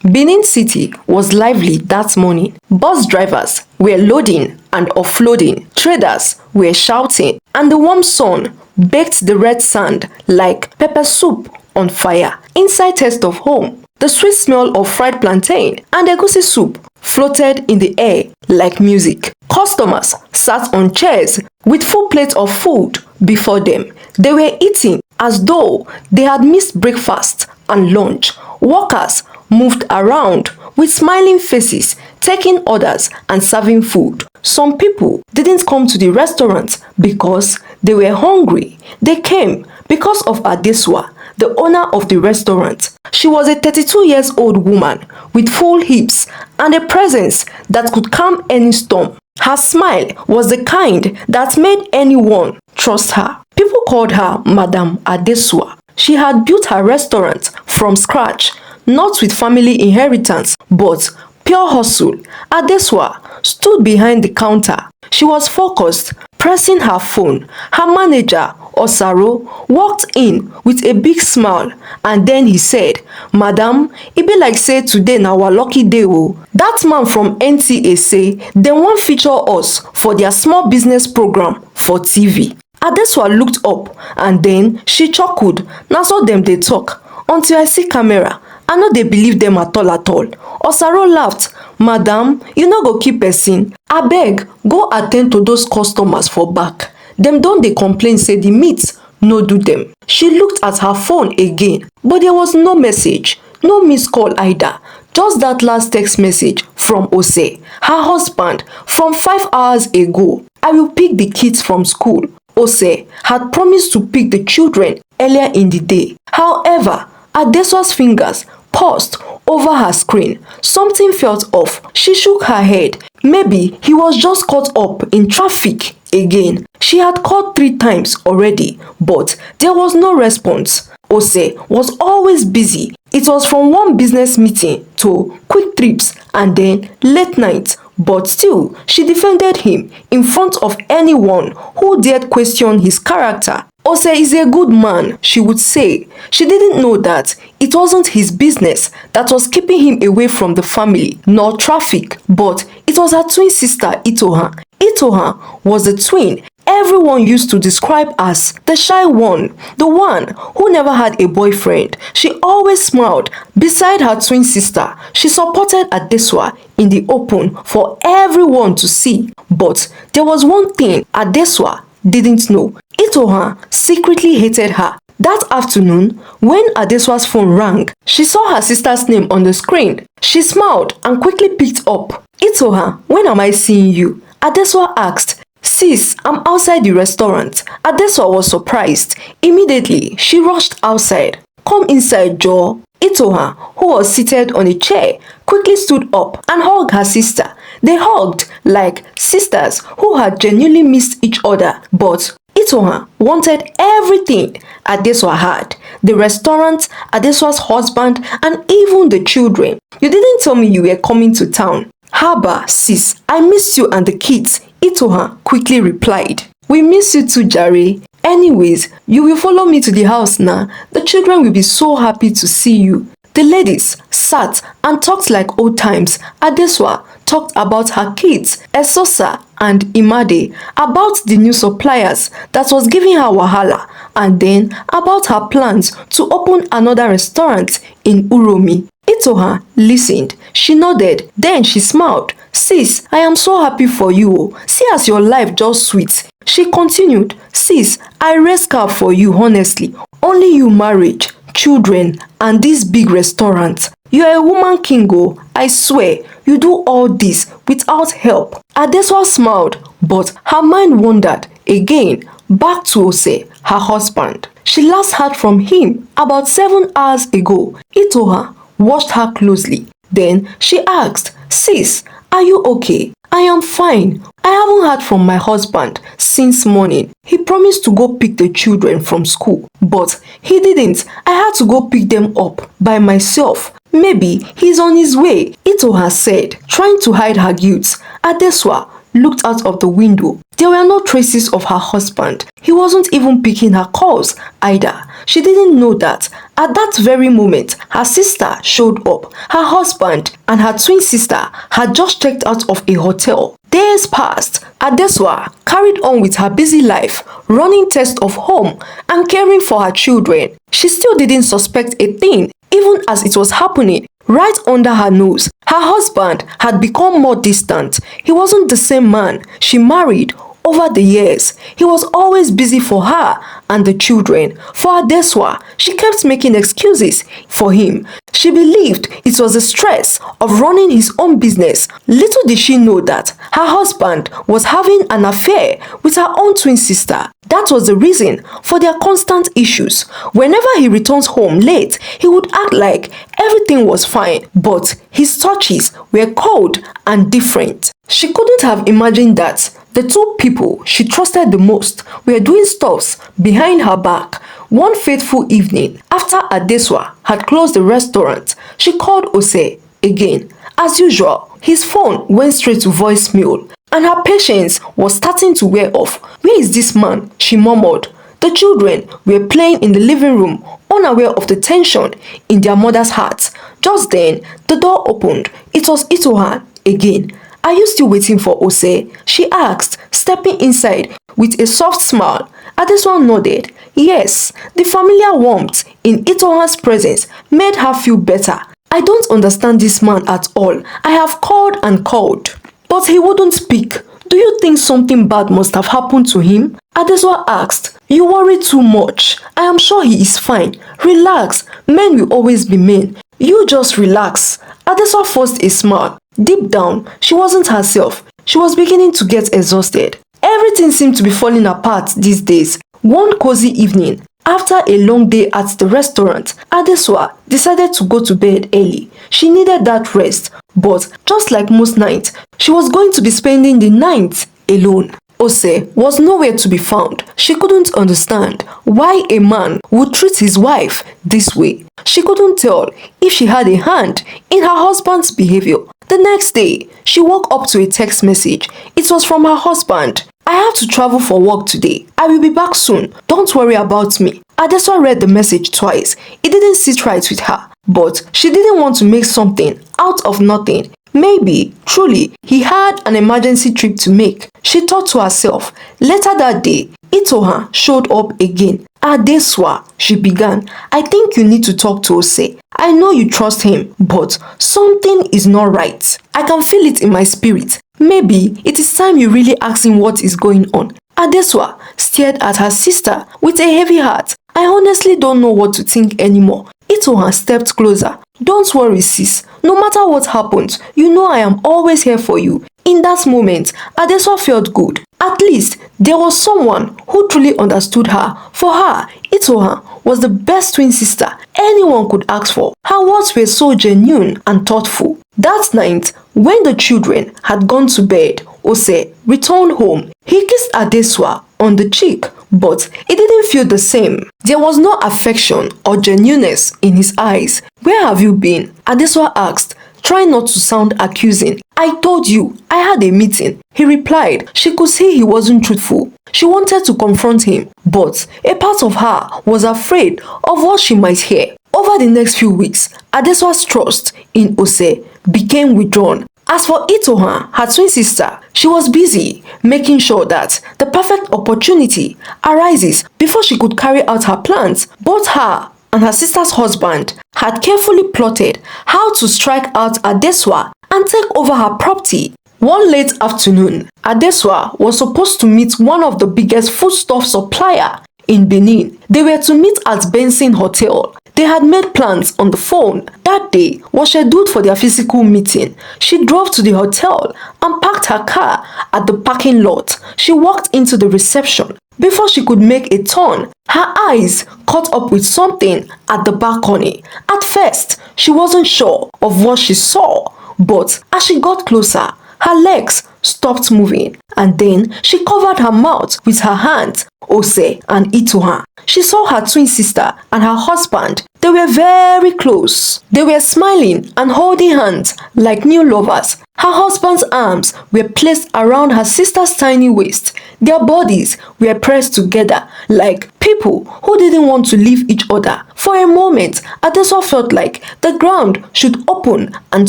Benin City was lively that morning. Bus drivers were loading and offloading, traders were shouting, and the warm sun baked the red sand like pepper soup on fire. Inside taste of home, the sweet smell of fried plantain and egusi soup floated in the air like music. Customers sat on chairs with full plates of food before them. They were eating as though they had missed breakfast and lunch. Workers moved around with smiling faces, taking orders and serving food. Some people didn't come to the restaurant because they were hungry. They came because of Adessa, the owner of the restaurant. She was a 32-year-old woman with full hips and a presence that could calm any storm. Her smile was the kind that made anyone trust her. People called her Madame Adessa. She had built her restaurant from scratch, not with family inheritance, but pure hustle. Adessa stood behind the counter. She was focused, pressing her phone. Her manager, Osaro, walked in with a big smile, and then he said, "Madam, it be like say today na our lucky day o." That man from NTA say dem wan feature us for their small business program for TV. Adessa looked up and then she chuckled. Na so dem dey talk. Until I see camera, I no dey believe dem at all at all. Osaro laughed. "Madam, you no go keep person. Abeg, go attend to those customers for back. Dem don dey complain say the meat no do dem." She looked at her phone again, but there was no message, no missed call either. Just that last text message from Ose, her husband, from 5 hours ago. "I will pick the kids from school." Ose had promised to pick the children earlier in the day. However, Adessa's fingers paused over her screen. Something felt off. She shook her head. Maybe he was just caught up in traffic again. She had called 3 times already, but there was no response. Ose was always busy. It was from one business meeting to quick trips and then late nights. But still, she defended him in front of anyone who dared question his character. Ose is a good man, she would say. She didn't know that it wasn't his business that was keeping him away from the family, nor traffic, but it was her twin sister, Itoha. Itoha was the twin everyone used to describe as the shy one, the one who never had a boyfriend. She always smiled beside her twin sister. She supported Adessa in the open for everyone to see. But there was one thing Adessa didn't know. Itoha secretly hated her. That afternoon, when Adessa's phone rang, she saw her sister's name on the screen. She smiled and quickly picked up. "Itoha, when am I seeing you?" Adessa asked. "Sis, I'm outside the restaurant." Adessa was surprised. Immediately, she rushed outside. "Come inside, Joe." Itoha, who was seated on a chair, quickly stood up and hugged her sister. They hugged like sisters who had genuinely missed each other. But Itoha wanted everything Adessa had. The restaurant, Adessa's husband, and even the children. "You didn't tell me you were coming to town." "Haba, sis, I miss you and the kids," Itoha quickly replied. "We miss you too, Jare. Anyways, you will follow me to the house now. The children will be so happy to see you." The ladies sat and talked like old times. Adessa talked about her kids, Esosa and Imade, about the new suppliers that was giving her wahala, and then about her plans to open another restaurant in Uromi. Itoha listened. She nodded. Then she smiled. "Sis, I am so happy for you. See as your life just sweet." She continued. "Sis, I raise cap for you, honestly. Only you marriage, children, and this big restaurant. You are a woman king, oh. I swear, you do all this without help." Adessa smiled, but her mind wandered again back to Ose, her husband. She last heard from him about 7 hours ago. Itoha watched her closely. Then she asked, "Sis, are you okay?" "I am fine. I haven't heard from my husband since morning. He promised to go pick the children from school, but he didn't. I had to go pick them up by myself. Maybe he's on his way," Itoha said, trying to hide her guilt. Adessa looked out of the window. There were no traces of her husband. He wasn't even picking her calls either. She didn't know that at that very moment, her sister showed up. Her husband and her twin sister had just checked out of a hotel. Days passed. Adessa carried on with her busy life, running tests of home and caring for her children. She still didn't suspect a thing, even as it was happening right under her nose. Her husband had become more distant. He wasn't the same man she married over the years. He was always busy for her and the children. For Adessa, she kept making excuses for him. She believed it was the stress of running his own business. Little did she know that her husband was having an affair with her own twin sister. That was the reason for their constant issues. Whenever he returns home late, he would act like everything was fine, but his touches were cold and different. She couldn't have imagined that the two people she trusted the most were doing stuffs behind her back. One fateful evening, after Adessa had closed the restaurant, she called Ose again. As usual, his phone went straight to voicemail, and her patience was starting to wear off. "Where is this man?" she murmured. The children were playing in the living room, unaware of the tension in their mother's heart. Just then, the door opened. It was Itohan again. "Are you still waiting for Ose?" she asked, stepping inside with a soft smile. Adessa nodded. Yes, the familiar warmth in Itohan's presence made her feel better. "I don't understand this man at all. I have called and called, but he wouldn't speak. Do you think something bad must have happened to him?" Adessa asked. "You worry too much. I am sure he is fine. Relax. Men will always be men. You just relax." Adessa forced a smile. Deep down, she wasn't herself. She was beginning to get exhausted. Everything seemed to be falling apart these days. One cozy evening, after a long day at the restaurant, Adessa decided to go to bed early. She needed that rest, but just like most nights, she was going to be spending the night alone. Ose was nowhere to be found. She couldn't understand why a man would treat his wife this way. She couldn't tell if she had a hand in her husband's behavior. The next day, she woke up to a text message. It was from her husband. "I have to travel for work today. I will be back soon. Don't worry about me." Adessa read the message twice. It didn't sit right with her, but she didn't want to make something out of nothing. Maybe, truly, he had an emergency trip to make. She thought to herself. Later that day, Itohan showed up again. "Adessa," she began, "I think you need to talk to Ose. I know you trust him, but something is not right. I can feel it in my spirit. Maybe it is time you really ask him what is going on." Adessa stared at her sister with a heavy heart. "I honestly don't know what to think anymore." Itohan stepped closer. "Don't worry, sis. No matter what happens, you know I am always here for you." In that moment, Adessa felt good. At least, there was someone who truly understood her. For her, Itohan was the best twin sister anyone could ask for. Her words were so genuine and thoughtful. That night, when the children had gone to bed, Ose returned home. He kissed Adessa on the cheek, but it didn't feel the same. There was no affection or genuineness in his eyes. "Where have you been?" Adessa asked, trying not to sound accusing. "I told you, I had a meeting," he replied. She could see he wasn't truthful. She wanted to confront him, but a part of her was afraid of what she might hear. Over the next few weeks, Adessa's trust in Ose became withdrawn. As for Itohan, her twin sister, she was busy making sure that the perfect opportunity arises before she could carry out her plans. Both her and her sister's husband had carefully plotted how to strike out Adessa and take over her property. One late afternoon, Adessa was supposed to meet one of the biggest foodstuff supplier in Benin. They were to meet at Benson Hotel. They had made plans on the phone. That day was scheduled for their physical meeting. She drove to the hotel and parked her car at the parking lot. She walked into the reception. Before she could make a turn, her eyes caught up with something at the balcony. At first, she wasn't sure of what she saw, but as she got closer, her legs stopped moving, and then she covered her mouth with her hands. Ose and Itohan. She saw her twin sister and her husband. They were very close. They were smiling and holding hands like new lovers. Her husband's arms were placed around her sister's tiny waist. Their bodies were pressed together like people who didn't want to leave each other. For a moment, Adessa felt like the ground should open and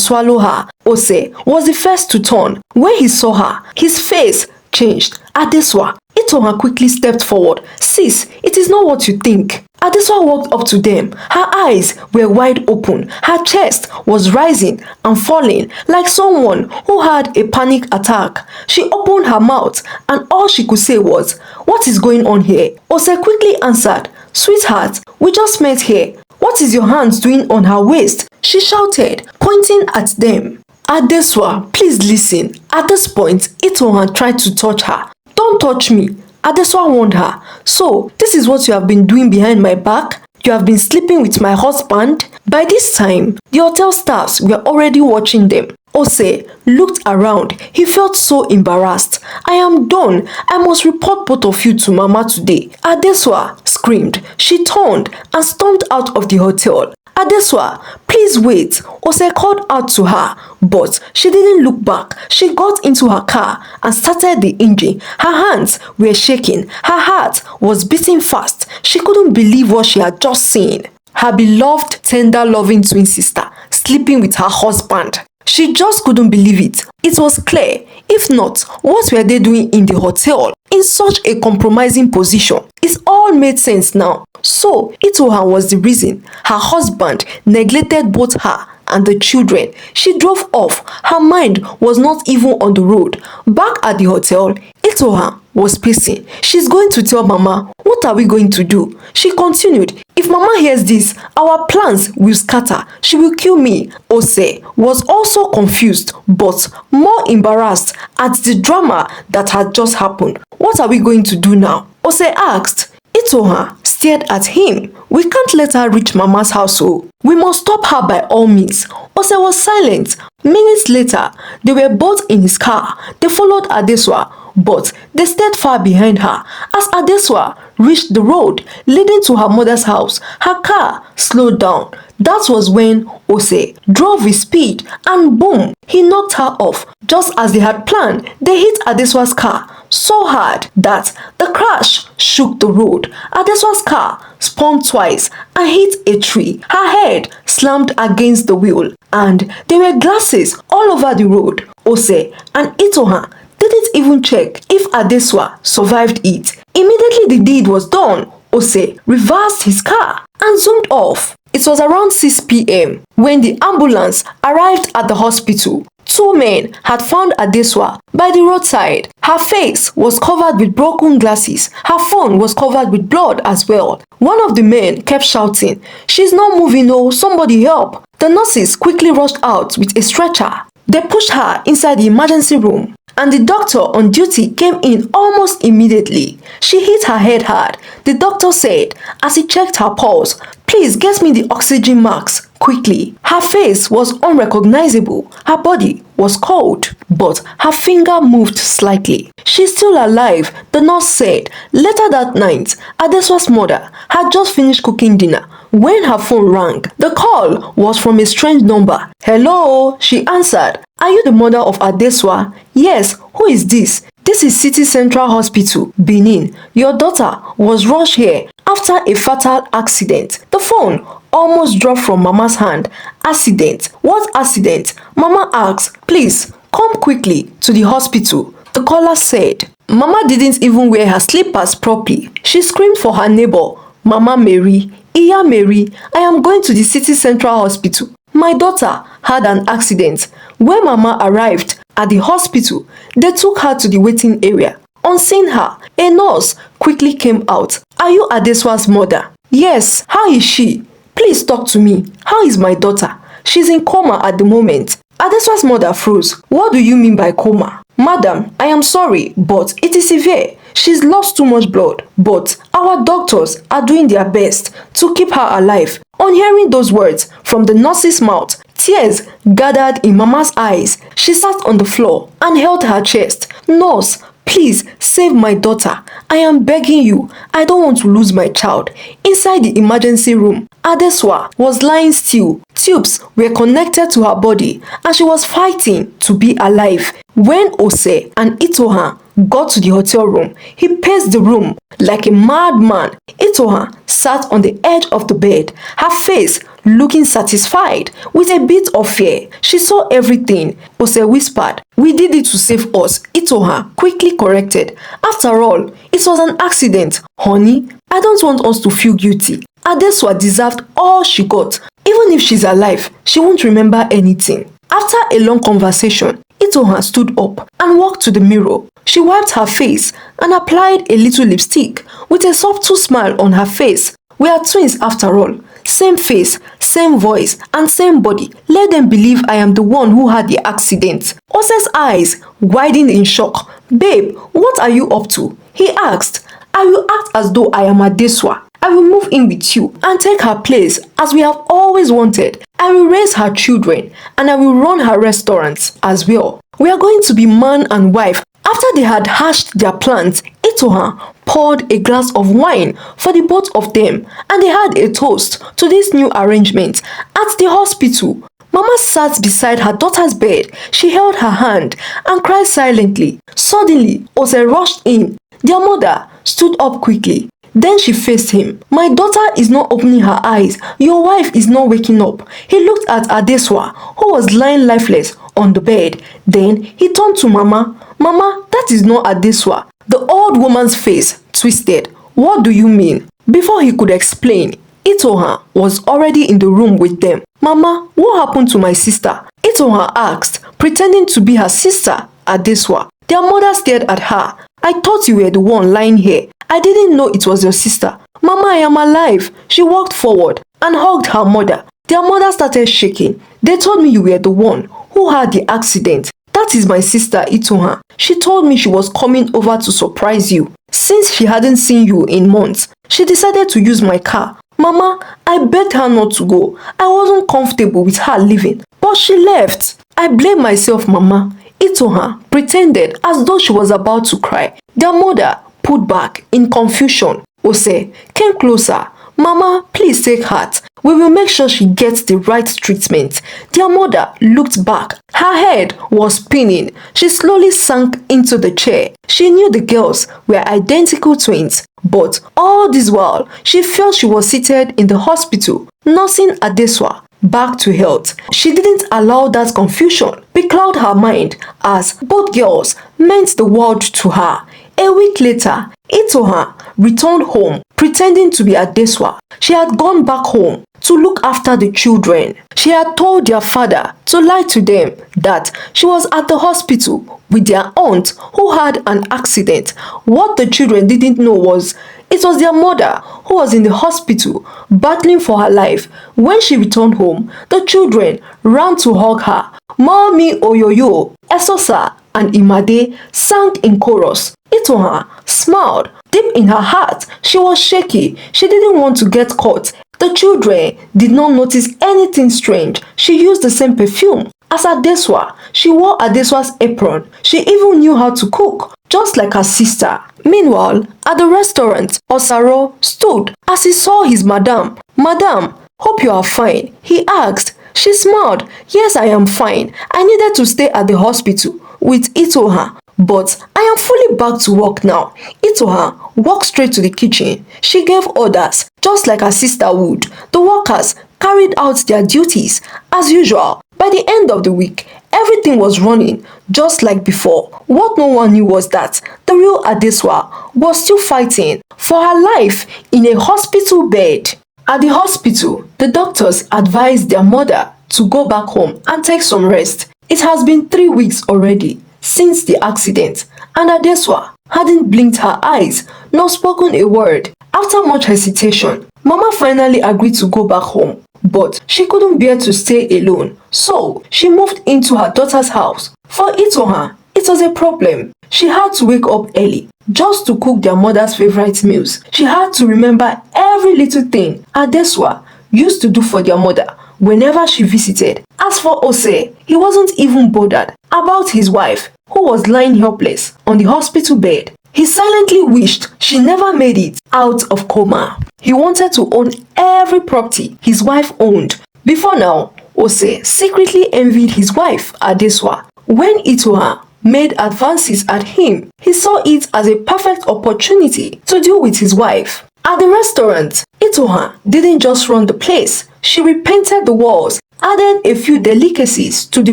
swallow her. Ose was the first to turn. When he saw her, his face changed. Adessa, Itohan quickly stepped forward. Sis, it is not what you think. Adessa walked up to them. Her eyes were wide open. Her chest was rising and falling like someone who had a panic attack. She opened her mouth and all she could say was, "What is going on here?" Ose quickly answered, "Sweetheart, we just met here. What is your hands doing on her waist?" she shouted, pointing at them. Adessa, please listen. At this point, Itohan tried to touch her. "Don't touch me," Adessa warned her. "So, this is what you have been doing behind my back? You have been sleeping with my husband?" By this time, the hotel staffs were already watching them. Ose looked around. He felt so embarrassed. "I am done. I must report both of you to Mama today." Adessa screamed. She turned and stormed out of the hotel. "Adessa, please wait," Ose called out to her, but she didn't look back. She got into her car and started the engine. Her hands were shaking. Her heart was beating fast. She couldn't believe what she had just seen. Her beloved, tender, loving twin sister sleeping with her husband. She just couldn't believe it. It was clear. If not, what were they doing in the hotel in such a compromising position? It all made sense now. So, Itohan was the reason her husband neglected both her and the children. She drove off. Her mind was not even on the road. Back at the hotel, Itohan was pacing. "She's going to tell Mama. What are we going to do?" She continued. "If Mama hears this, our plans will scatter. She will kill me." Ose was also confused but more embarrassed at the drama that had just happened. "What are we going to do now?" Ose asked. Itohan stared at him. "We can't let her reach Mama's house, oh. We must stop her by all means." Ose was silent. Minutes later, they were both in his car. They followed Adessa, but they stayed far behind her. As Adessa reached the road leading to her mother's house, her car slowed down. That was when Ose drove with speed and boom, he knocked her off. Just as they had planned, they hit Adessa's car so hard that the crash shook the road. Adessa's car spun twice and hit a tree. Her head slammed against the wheel and there were glasses all over the road. Ose and Itohan didn't even check if Adessa survived it. Immediately the deed was done, Ose reversed his car and zoomed off. It was around 6 p.m. when the ambulance arrived at the hospital. Two men had found Adessa by the roadside. Her face was covered with broken glasses. Her phone was covered with blood as well. One of the men kept shouting, "She's not moving, oh, somebody help." The nurses quickly rushed out with a stretcher. They pushed her inside the emergency room, and the doctor on duty came in almost immediately. She hit her head hard. The doctor said as he checked her pulse, "Please get me the oxygen mask quickly." Her face was unrecognizable. Her body was cold, but her finger moved slightly. "She's still alive," the nurse said. Later that night, Adessa's mother had just finished cooking dinner when her phone rang. The call was from a strange number. "Hello," she answered. "Are you the mother of Adessa?" "Yes, who is this?" "This is City Central Hospital, Benin. Your daughter was rushed here after a fatal accident." The phone almost dropped from Mama's hand. "Accident? What accident?" Mama asked. "Please, come quickly to the hospital," the caller said. Mama didn't even wear her slippers properly. She screamed for her neighbor, "Mama Mary, Iya Mary, I am going to the City Central Hospital. My daughter had an accident." When Mama arrived at the hospital, they took her to the waiting area. On seeing her, a nurse quickly came out. "Are you Adessa's mother?" "Yes, how is she?" "Please talk to me. How is my daughter?" "She's in coma at the moment." Adessa's mother froze. "What do you mean by coma?" "Madam, I am sorry, but it is severe. She's lost too much blood, but our doctors are doing their best to keep her alive." On hearing those words from the nurse's mouth, tears gathered in Mama's eyes. She sat on the floor and held her chest. "Nurse, please save my daughter. I am begging you. I don't want to lose my child." Inside the emergency room, Adessa was lying still. Tubes were connected to her body and she was fighting to be alive. When Ose and Itoha got to the hotel room, he paced the room like a madman. Itoha sat on the edge of the bed, her face looking satisfied with a bit of fear. She saw everything. Ose whispered, "We did it to save us," Itoha quickly corrected. "After all, it was an accident. Honey, I don't want us to feel guilty. Adessa deserved all she got. Even if she's alive, she won't remember anything." After a long conversation, Itoha stood up and walked to the mirror. She wiped her face and applied a little lipstick with a subtle smile on her face. "We are twins after all. Same face, same voice, and same body. Let them believe I am the one who had the accident." Ose's eyes widened in shock. "Babe, what are you up to?" he asked. "I will act as though I am Adessa. I will move in with you and take her place as we have always wanted. I will raise her children and I will run her restaurants as well. We are going to be man and wife." After they had hatched their plans, Itoha poured a glass of wine for the both of them and they had a toast to this new arrangement. At the hospital, Mama sat beside her daughter's bed. She held her hand and cried silently. Suddenly, Ose rushed in. Their mother stood up quickly. Then she faced him. "My daughter is not opening her eyes. Your wife is not waking up." He looked at Adessa, who was lying lifeless on the bed. Then he turned to Mama. "Mama, that is not Adessa." The old woman's face twisted. "What do you mean?" Before he could explain, Itoha was already in the room with them. "Mama, what happened to my sister?" Itoha asked, pretending to be her sister, Adessa. Their mother stared at her. "I thought you were the one lying here. I didn't know it was your sister." "Mama, I am alive." She walked forward and hugged her mother. Their mother started shaking. "They told me you were the one who had the accident." "That is my sister, Itoha. She told me she was coming over to surprise you. Since she hadn't seen you in months, she decided to use my car." "Mama, I begged her not to go. I wasn't comfortable with her leaving, but she left." "I blame myself, Mama." Itoha pretended as though she was about to cry. Their mother pulled back in confusion. Ose came closer. "Mama, please take heart. We will make sure she gets the right treatment." Their mother looked back. Her head was spinning. She slowly sank into the chair. She knew the girls were identical twins, but all this while, she felt she was seated in the hospital, nursing Adessa back to health. She didn't allow that confusion becloud her mind as both girls meant the world to her. A week later, Itoha returned home pretending to be Adessa. She had gone back home to look after the children. She had told their father to lie to them that she was at the hospital with their aunt who had an accident. What the children didn't know was it was their mother who was in the hospital battling for her life. When she returned home, the children ran to hug her. "Mommy Oyoyo," Esosa and Imade sang in chorus. Itoha smiled. Deep in her heart, she was shaky. She didn't want to get caught. The children did not notice anything strange. She used the same perfume as Adessa. She wore Adessa's apron. She even knew how to cook, just like her sister. Meanwhile, at the restaurant, Osaro stood as he saw his madam. "Madam, hope you are fine," he asked. She smiled. "Yes, I am fine. I needed to stay at the hospital with Itoha, but I am fully back to work now." Itoha walked straight to the kitchen. She gave orders, just like her sister would. The workers carried out their duties as usual. By the end of the week, everything was running just like before. What no one knew was that the real Adessa was still fighting for her life in a hospital bed. At the hospital, the doctors advised their mother to go back home and take some rest. It has been 3 weeks already since the accident, and Adessa hadn't blinked her eyes nor spoken a word. After much hesitation, Mama finally agreed to go back home, but she couldn't bear to stay alone, so she moved into her daughter's house. For Itoha, it was a problem. She had to wake up early just to cook their mother's favorite meals. She had to remember every little thing Adessa used to do for their mother whenever she visited. As for Ose, he wasn't even bothered about his wife, who was lying helpless on the hospital bed. He silently wished she never made it out of coma. He wanted to own every property his wife owned. Before now, Ose secretly envied his wife, Adessa. When Itoha made advances at him, he saw it as a perfect opportunity to deal with his wife. At the restaurant, Itoha didn't just run the place. She repainted the walls, added a few delicacies to the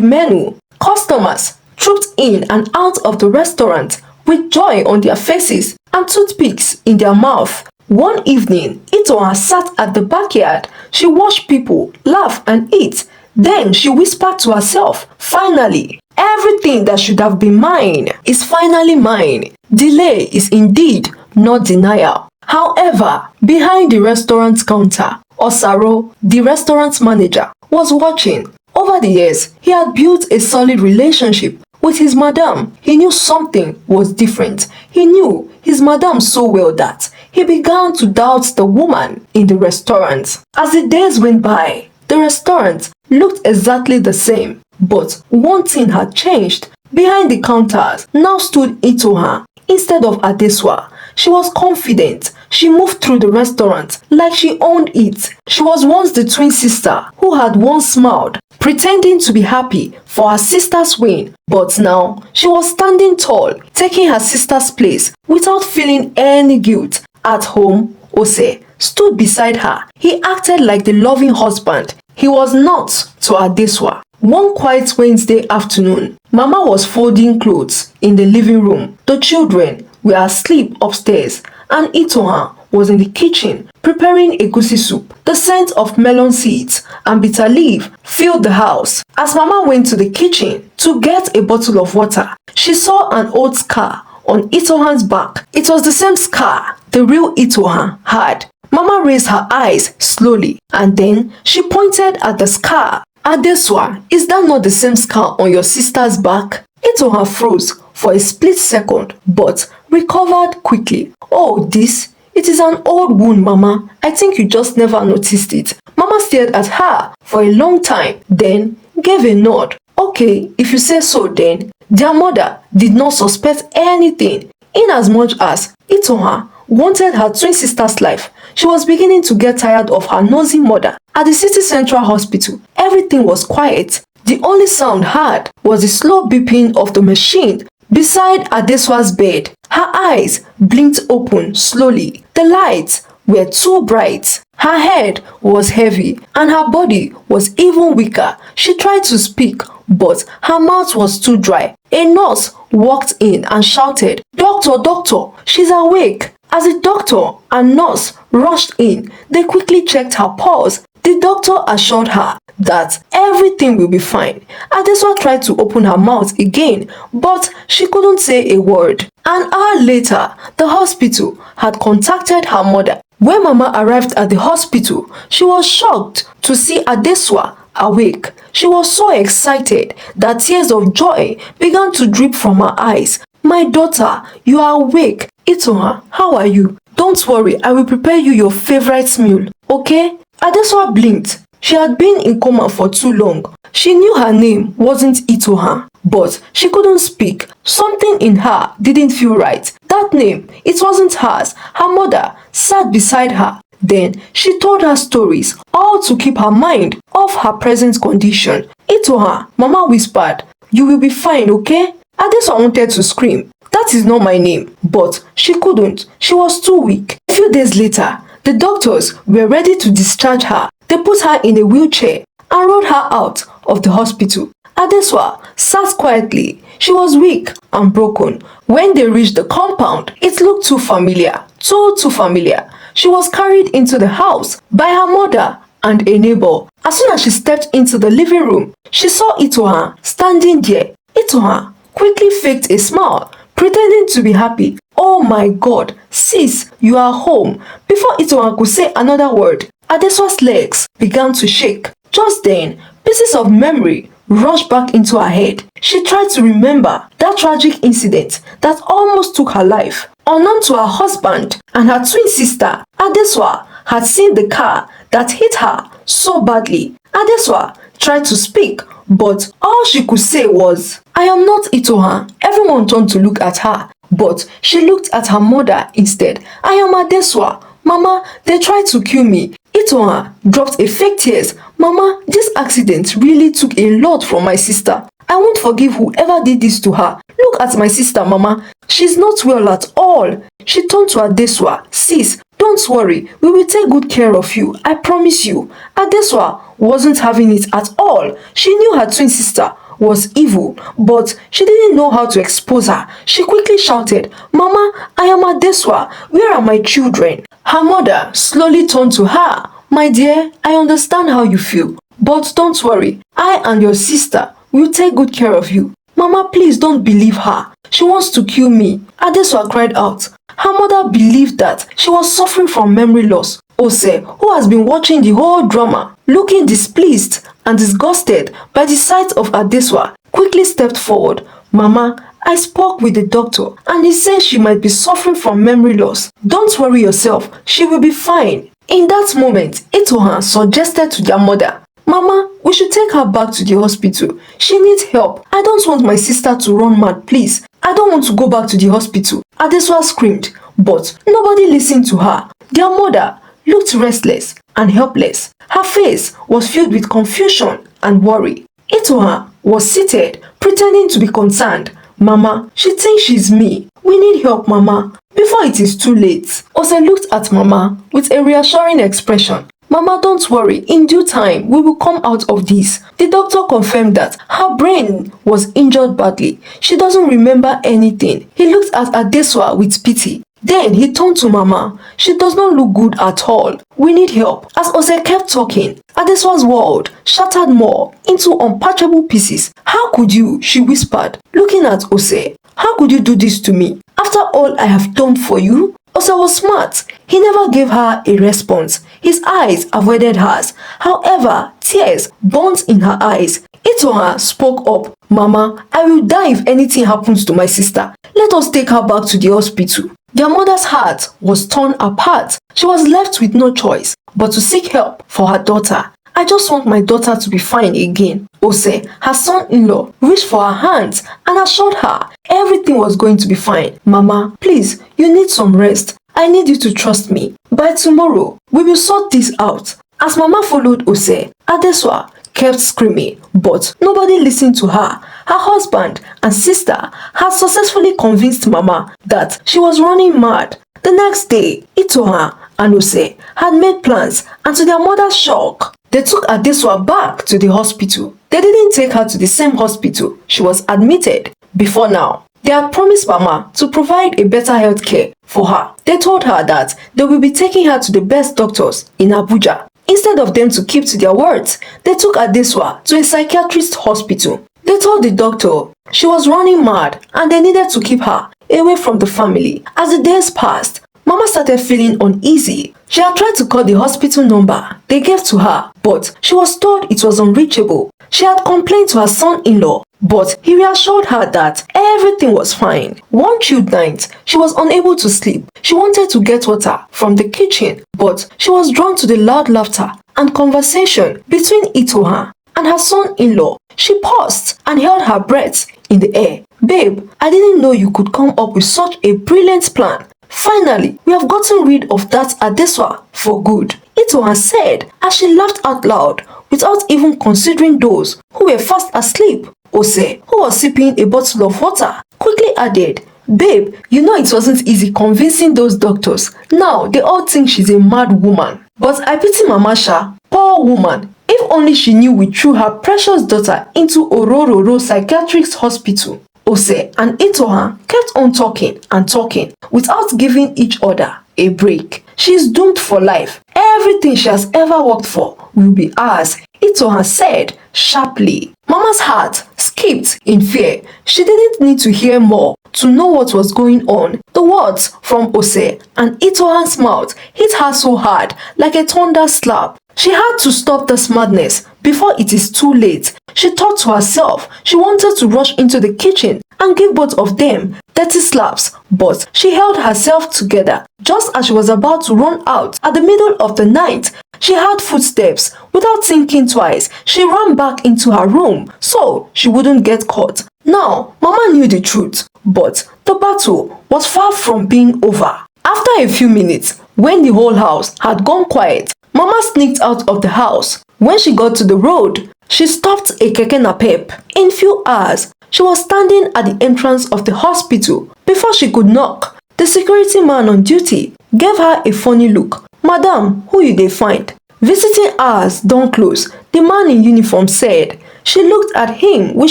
menu. Customers trooped in and out of the restaurant with joy on their faces and toothpicks in their mouth. One evening, Itoha sat at the backyard. She watched people laugh and eat. Then she whispered to herself, finally, everything that should have been mine is finally mine. Delay is indeed not denial. However, behind the restaurant counter, Osaro, the restaurant manager, was watching. Over the years, he had built a solid relationship with his madam. He knew something was different. He knew his madam so well that he began to doubt the woman in the restaurant. As the days went by, the restaurant looked exactly the same. But one thing had changed. Behind the counters now stood Itoha instead of Adessa. She was confident. She moved through the restaurant like she owned it. She was once the twin sister who had once smiled, pretending to be happy for her sister's win. But now she was standing tall, taking her sister's place without feeling any guilt. At home, Ose stood beside her. He acted like the loving husband he was not to Adessa. One quiet Wednesday afternoon, Mama was folding clothes in the living room. The children were asleep upstairs, and Itoha was in the kitchen preparing egusi soup. The scent of melon seeds and bitter leaf filled the house. As Mama went to the kitchen to get a bottle of water, she saw an old scar on Itoha's back. It was the same scar the real Itoha had. Mama raised her eyes slowly, and then she pointed at the scar. Adessa, is that not the same scar on your sister's back? Itoha froze for a split second, but recovered quickly. Oh, it is an old wound, Mama. I think you just never noticed it. Mama stared at her for a long time, then gave a nod. Okay, if you say so then. Their mother did not suspect anything. Inasmuch as Itoha wanted her twin sister's life, she was beginning to get tired of her nosy mother. At the city central hospital, everything was quiet. The only sound heard was the slow beeping of the machine beside Adessa's bed. Her eyes blinked open slowly. The lights were too bright. Her head was heavy and her body was even weaker. She tried to speak, but her mouth was too dry. A nurse walked in and shouted, "Doctor, doctor, she's awake." As the doctor and nurse rushed in, they quickly checked her pulse. The doctor assured her that everything will be fine. Adessa tried to open her mouth again, but she couldn't say a word. An hour later, the hospital had contacted her mother. When Mama arrived at the hospital, she was shocked to see Adessa awake. She was so excited that tears of joy began to drip from her eyes. "My daughter, you are awake. Itoha, how are you? Don't worry, I will prepare you your favorite meal, okay?" Adessa blinked. She had been in coma for too long. She knew her name wasn't Itoha, but she couldn't speak. Something in her didn't feel right. That name, it wasn't hers. Her mother sat beside her. Then she told her stories, all to keep her mind off her present condition. "Itoha," Mama whispered, "you will be fine, okay?" Adessa wanted to scream. "That is not my name," but she couldn't. She was too weak. A few days later, the doctors were ready to discharge her. They put her in a wheelchair and rolled her out of the hospital. Adessa sat quietly. She was weak and broken. When they reached the compound, it looked too familiar. Too familiar. She was carried into the house by her mother and a neighbor. As soon as she stepped into the living room, she saw Itoha standing there. Itoha quickly faked a smile, pretending to be happy. "Oh my God, sis, you are home." Before Itoha could say another word, Adessa's legs began to shake. Just then, pieces of memory rushed back into her head. She tried to remember that tragic incident that almost took her life. Unknown to her husband and her twin sister, Adessa had seen the car that hit her so badly. Adessa tried to speak, but all she could say was, "I am not Itoha." Everyone turned to look at her. But she looked at her mother instead. I am Adessa. Mama, they tried to kill me. Itoha dropped a fake tears. Mama, this accident really took a lot from my sister. I won't forgive whoever did this to her. Look at my sister, Mama. She's not well at all. She turned to Adeswa. Sis, don't worry. We will take good care of you. I promise you. Adeswa wasn't having it at all. She knew her twin sister was evil, but she didn't know how to expose her. She quickly shouted, Mama, I am Adeswa. Where are my children? Her mother slowly turned to her. My dear, I understand how you feel, but don't worry. I and your sister will take good care of you. Mama, please don't believe her. She wants to kill me. Adeswa cried out. Her mother believed that she was suffering from memory loss. Ose, who has been watching the whole drama, looking displeased and disgusted by the sight of Adeswa, quickly stepped forward. Mama, I spoke with the doctor and he said she might be suffering from memory loss. Don't worry yourself, she will be fine. In that moment, Itoha suggested to their mother, Mama, we should take her back to the hospital. She needs help. I don't want my sister to run mad, please. I don't want to go back to the hospital. Adeswa screamed, but nobody listened to her. Their mother looked restless and helpless. Her face was filled with confusion and worry. Itoha was seated, pretending to be concerned. Mama, she thinks she's me. We need help, Mama, before it is too late. Ose looked at Mama with a reassuring expression. Mama, don't worry. In due time, we will come out of this. The doctor confirmed that her brain was injured badly. She doesn't remember anything. He looked at Adeswa with pity. Then he turned to Mama. She does not look good at all. We need help. As Ose kept talking, Adeswa's world shattered more into unpatchable pieces. How could you? She whispered, looking at Ose. How could you do this to me? After all I have done for you? Ose was smart. He never gave her a response. His eyes avoided hers. However, tears burned in her eyes. Itoha spoke up. Mama, I will die if anything happens to my sister. Let us take her back to the hospital. Their mother's heart was torn apart. She was left with no choice but to seek help for her daughter. I just want my daughter to be fine again. Ose, her son-in-law, reached for her hands and assured her everything was going to be fine. Mama, please, you need some rest. I need you to trust me. By tomorrow, we will sort this out. As Mama followed Ose, Adeswa kept screaming, but nobody listened to her. Her husband and sister had successfully convinced Mama that she was running mad. The next day, Itoha and Ose had made plans, and to their mother's shock, they took Adeswa back to the hospital. They didn't take her to the same hospital she was admitted before now. They had promised Mama to provide a better health care for her. They told her that they will be taking her to the best doctors in Abuja. Instead of them to keep to their words, they took Adeswa to a psychiatrist hospital. They told the doctor she was running mad and they needed to keep her away from the family. As the days passed, Mama started feeling uneasy. She had tried to call the hospital number they gave to her, but she was told it was unreachable. She had complained to her son-in-law, but he reassured her that everything was fine. One chilled night, she was unable to sleep. She wanted to get water from the kitchen, but she was drawn to the loud laughter and conversation between Itoha and her son-in-law. She paused and held her breath in the air. Babe, I didn't know you could come up with such a brilliant plan. Finally, we have gotten rid of that Adeswa for good, Itoha said as she laughed out loud without even considering those who were fast asleep. Ose, who was sipping a bottle of water, quickly added, Babe, you know it wasn't easy convincing those doctors. Now they all think she's a mad woman. But I pity Mama Sha, poor woman. If only she knew we threw her precious daughter into Orororo Psychiatric Hospital. Ose and Itoha kept on talking and talking without giving each other a break. She is doomed for life. Everything she has ever worked for will be ours, Itoha said sharply. Mama's heart skipped in fear. She didn't need to hear more to know what was going on. The words from Ose and Itoha's mouth hit her so hard like a thunder slap. She had to stop this madness before it is too late. She thought to herself she wanted to rush into the kitchen and give both of them 30 slaps, but she held herself together. Just as she was about to run out at the middle of the night, she heard footsteps. Without thinking twice, she ran back into her room so she wouldn't get caught. Now, Mama knew the truth, but The battle was far from being over. After a few minutes, when the whole house had gone quiet, Mama sneaked out of the house. When she got to the road, she stopped a keke napep. In few hours, she was standing at the entrance of the hospital. Before she could knock, the security man on duty gave her a funny look. "Madam, who you dey find?" Visiting hours done close, the man in uniform said. She looked at him with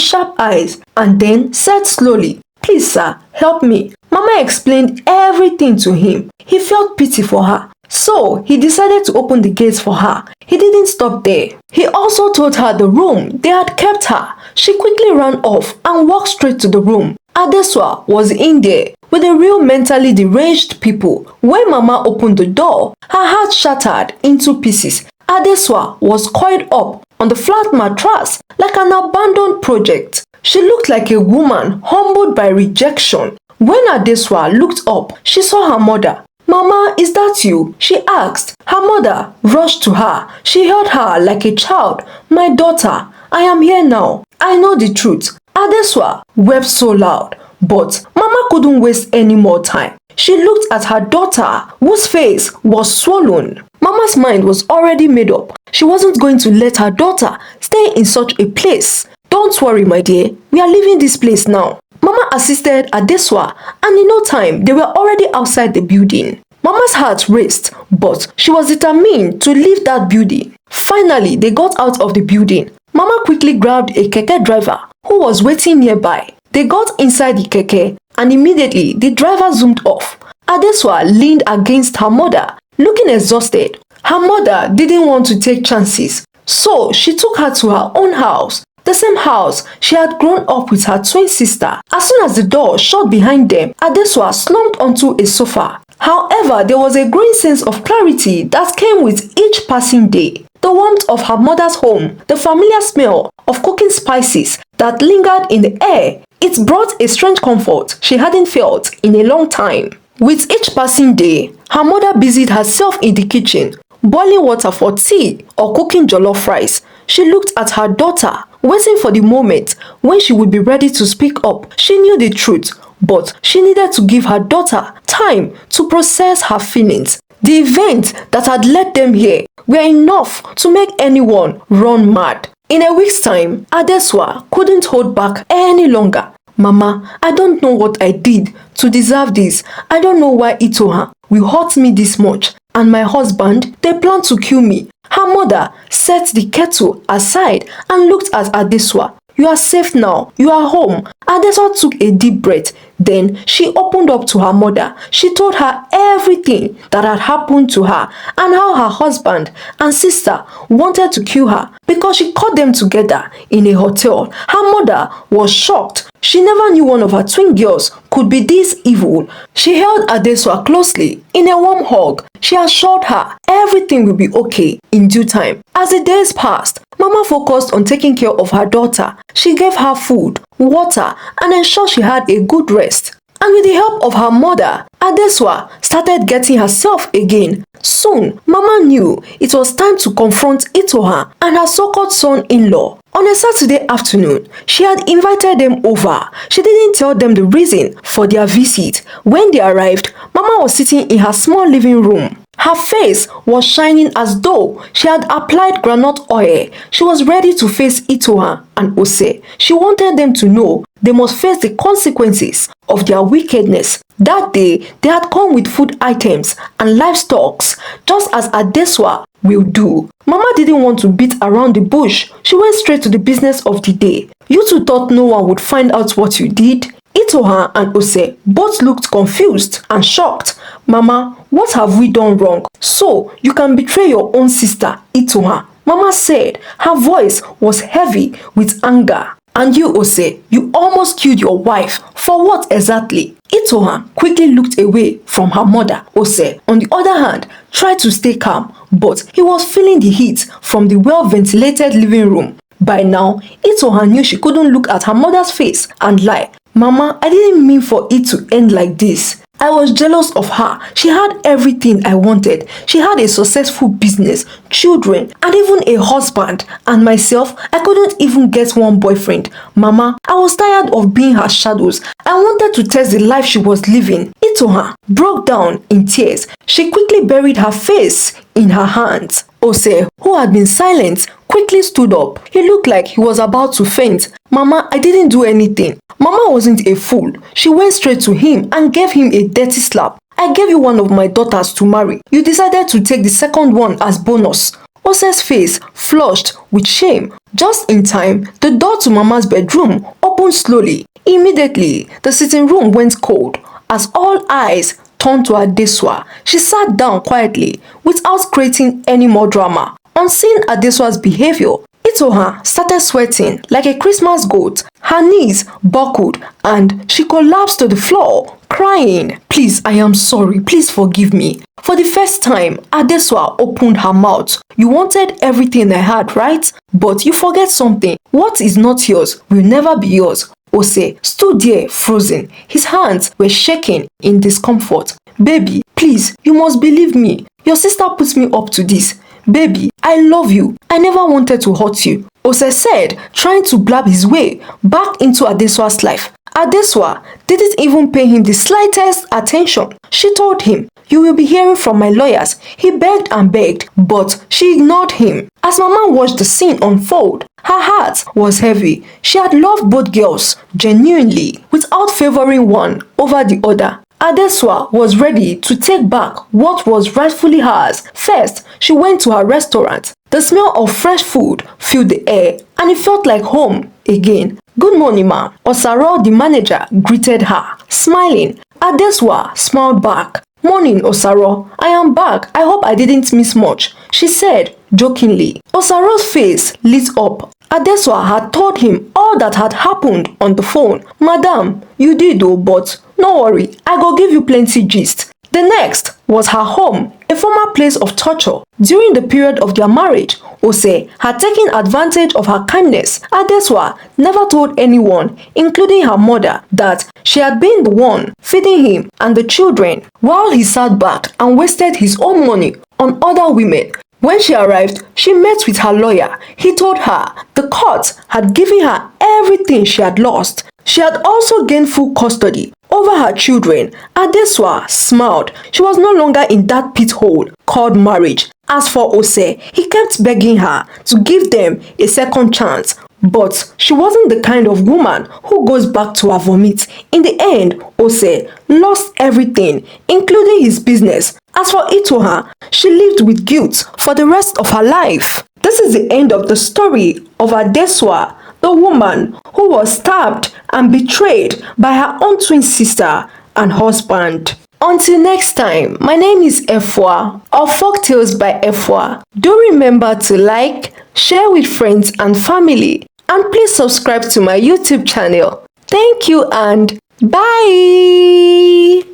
sharp eyes and then said slowly, "Please sir, help me." Mama explained everything to him. He felt pity for her, so he decided to open the gates for her. He didn't stop there. He also told her the room they had kept her. She quickly ran off and walked straight to the room. Adessa was in there with the real mentally deranged people. When Mama opened the door, her heart shattered into pieces. Adessa was coiled up on the flat mattress like an abandoned project. She looked like a woman humbled by rejection. When Adessa looked up, she saw her mother. "Mama, is that you?" she asked. Her mother rushed to her. She held her like a child. "My daughter, I am here now. I know the truth." Adessa wept so loud, but Mama couldn't waste any more time. She looked at her daughter, whose face was swollen. Mama's mind was already made up. She wasn't going to let her daughter stay in such a place. "Don't worry, my dear. We are leaving this place now." Mama assisted Adessa, and in no time, they were already outside the building. Mama's heart raced, but she was determined to leave that building. Finally, they got out of the building. Mama quickly grabbed a keke driver who was waiting nearby. They got inside the keke, and immediately the driver zoomed off. Adessa leaned against her mother, looking exhausted. Her mother didn't want to take chances, so she took her to her own house, the same house she had grown up with her twin sister. As soon as the door shut behind them, Adessa slumped onto a sofa. However, there was a growing sense of clarity that came with each passing day. The warmth of her mother's home, the familiar smell of cooking spices that lingered in the air, it brought a strange comfort she hadn't felt in a long time. With each passing day, her mother busied herself in the kitchen, boiling water for tea or cooking jollof rice. She looked at her daughter, waiting for the moment when she would be ready to speak up. She knew the truth, but she needed to give her daughter time to process her feelings. The events that had led them here were enough to make anyone run mad. In a week's time, Adessa couldn't hold back any longer. "Mama, I don't know what I did to deserve this. I don't know why Itoha will hurt me this much. And my husband, they plan to kill me." Her mother set the kettle aside and looked at Adessa. "You are safe now. You are home." Adessa took a deep breath. Then she opened up to her mother. She told her everything that had happened to her and how her husband and sister wanted to kill her because she caught them together in a hotel. Her mother was shocked. She never knew one of her twin girls could be this evil. She held Adessa closely in a warm hug. She assured her everything will be okay in due time. As the days passed, Mama focused on taking care of her daughter. She gave her food, water, and ensured she had a good rest. And with the help of her mother, Adessa started getting herself again. Soon, Mama knew it was time to confront Itoha and her so-called son-in-law. On a Saturday afternoon, she had invited them over. She didn't tell them the reason for their visit. When they arrived, Mama was sitting in her small living room. Her face was shining as though she had applied groundnut oil. She was ready to face Itoha and Ose. She wanted them to know they must face the consequences of their wickedness. That day, they had come with food items and livestock, just as Adessa will do. Mama didn't want to beat around the bush. She went straight to the business of the day. "You two thought no one would find out what you did?" Itoha and Ose both looked confused and shocked. "Mama, what have we done wrong? So you can betray your own sister, Itoha?" Mama said. Her voice was heavy with anger. "And you, Ose, you almost killed your wife. For what exactly?" Itoha quickly looked away from her mother. Ose, on the other hand, tried to stay calm, but he was feeling the heat from the well-ventilated living room. By now, Itoha knew she couldn't look at her mother's face and lie. "Mama, I didn't mean for it to end like this." I was jealous of her. She had everything I wanted. She had a successful business, children, and even a husband. And myself, I couldn't even get one boyfriend. Mama, I was tired of being her shadows. I wanted to test the life she was living. Itoha broke down in tears. She quickly buried her face in her hands. Ose, who had been silent, quickly stood up. He looked like he was about to faint. Mama, I didn't do anything. Mama wasn't a fool. She went straight to him and gave him a dirty slap. I gave you one of my daughters to marry. You decided to take the second one as bonus. Ose's face flushed with shame. Just in time, the door to Mama's bedroom opened slowly. Immediately, the sitting room went cold as all eyes turned to Adessa. She sat down quietly without creating any more drama. On seeing Adessa's behavior, Itoha started sweating like a Christmas goat. Her knees buckled and she collapsed to the floor, crying, "Please, I am sorry. Please forgive me." For the first time, Adessa opened her mouth. "You wanted everything I had, right? But you forget something. What is not yours will never be yours." Ose stood there frozen. His hands were shaking in discomfort. "Baby, please, you must believe me. Your sister put me up to this. Baby, I love you. I never wanted to hurt you," Ose said, trying to blab his way back into Adessa's life. Adessa didn't even pay him the slightest attention. She told him, "You will be hearing from my lawyers." He begged and begged, but she ignored him. As Mama watched the scene unfold, her heart was heavy. She had loved both girls genuinely, without favoring one over the other. Adessa was ready to take back what was rightfully hers. First, she went to her restaurant. The smell of fresh food filled the air, and it felt like home again. "Good morning, ma." Osaro, the manager, greeted her, smiling. Adessa smiled back. "Morning, Osaro. I am back. I hope I didn't miss much," she said jokingly. Osaro's face lit up. Adessa had told him all that had happened on the phone. "Madam, you did though, but no worry, I go give you plenty gist." The next was her home, a former place of torture. During the period of their marriage, Ose had taken advantage of her kindness. Adessa never told anyone, including her mother, that she had been the one feeding him and the children while he sat back and wasted his own money on other women. When she arrived, she met with her lawyer. He told her the court had given her everything she had lost. She had also gained full custody over her children. Adessa smiled. She was no longer in that pit hole called marriage. As for Ose, he kept begging her to give them a second chance. But she wasn't the kind of woman who goes back to her vomit. In the end, Ose lost everything, including his business. As for Itoha, she lived with guilt for the rest of her life. This is the end of the story of Adessa, the woman who was stabbed and betrayed by her own twin sister and husband. Until next time, my name is Efwa of Folktales by Efwa. Do remember to like, share with friends and family, and please subscribe to my YouTube channel. Thank you and bye!